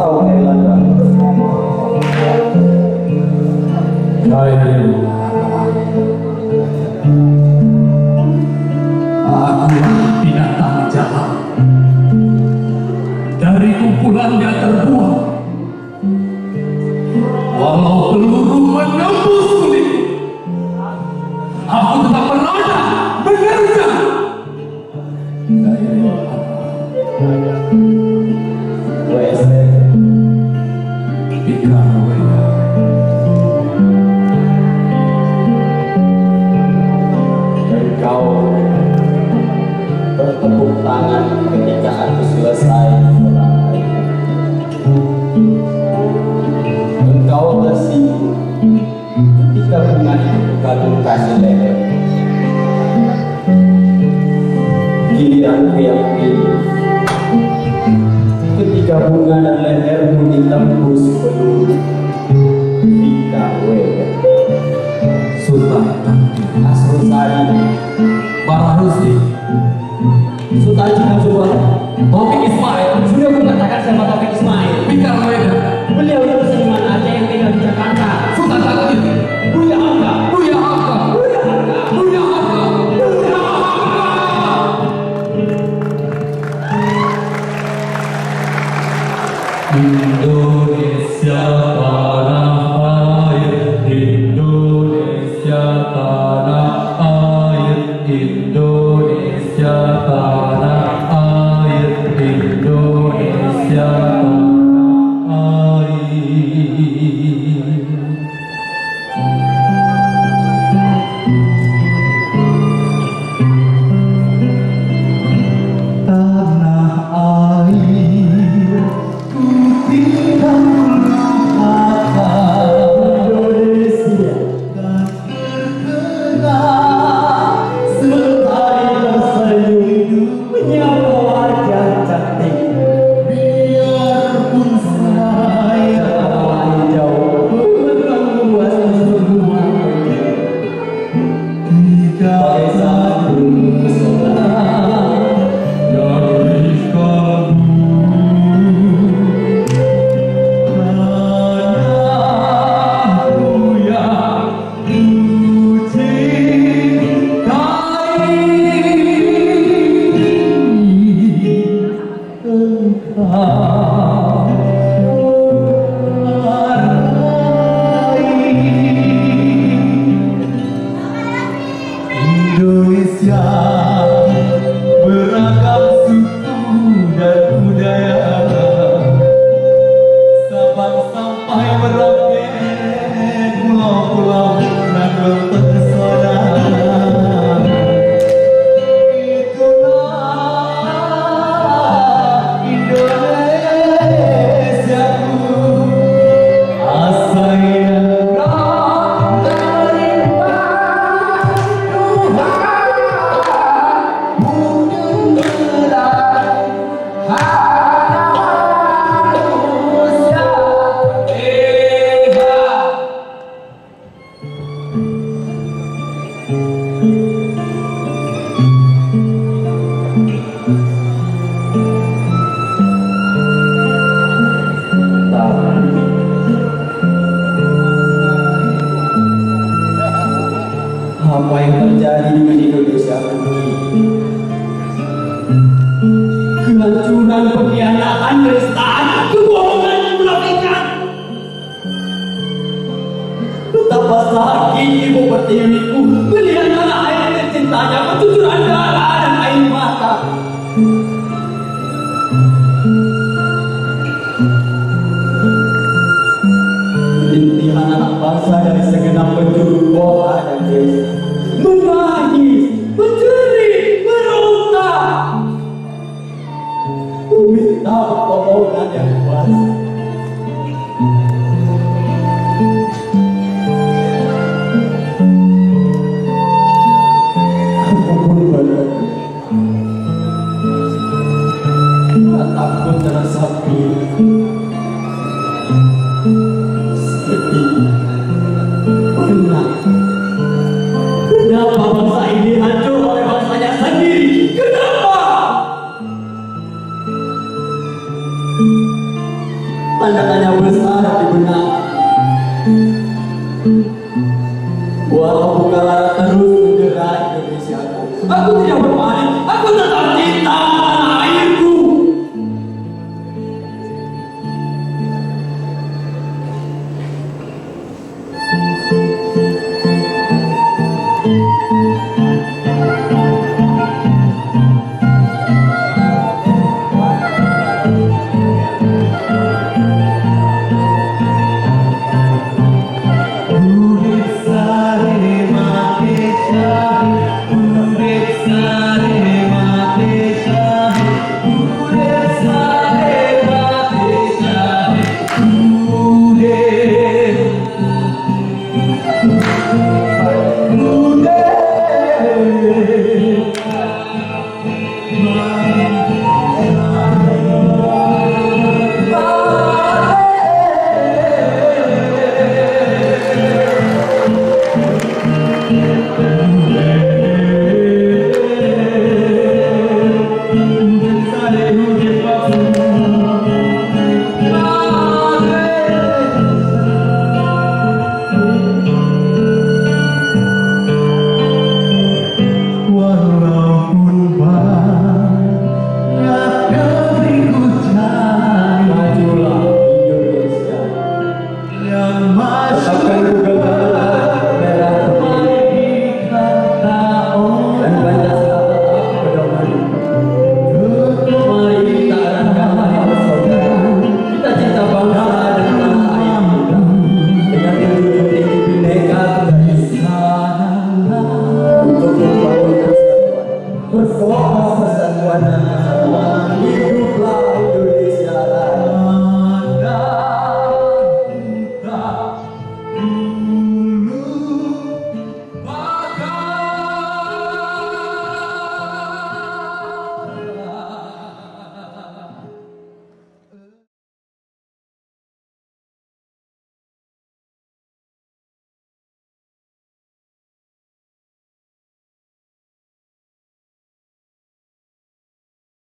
tahu Erlangga. Aku binatang jahat. Dari kumpulannya terbuang. Walau peluru menembus kulit, aku tetap berada menerjang. Engkau bertepuk tangan ketika aku selesai berakhir. Engkau tersinggung ketika bunga itu kukagumkan di leher. Giliranku yang pilih ketika bunga dan lehermu ditembus peluru. Vika Wega, Sultan Asrosari, Barah Rusdi, Sultan Cimazuba, Taufik Ismail, sudah mengatakan sama Taufik Ismail. Fikar Weda, Beliau itu seniman Aceh yang tinggal di Jakarta. Sultan Takdir, Buya Hamka, Buya Hamka, Buya Hamka, Buya Hamka, Buya Hamka. Indonesia tanah air, Indonesia tanah air, Indonesia tanah air, Indonesia tanah air. Tanah air ku tinggal lupakan Indonesia dan terkenal selain tersenyum menyapa wajah cantik. biarpun saya Jauh membuat semua tidak satu dari kalbu hanya aku yang ku Indonesia beragam suku dan budaya, Sabang sampai Merauke, pulau-pulau nan terpesona. Itulah Indonesiaku, asal apa yang terjadi di Indonesia ini? Kehancuran, pengkhianatan, penistaan, kebohongan dan munafikan. Betapa sakit ibu pertiwiku melihat tanah air tercintanya bercucuran darah dan air mata. Rintihan anak bangsa dari segenap penjuru kota dan desa menangis, menjerit. Tanda tanya besar di benak. Walau bukan terus menjerat Indonesia, aku tidak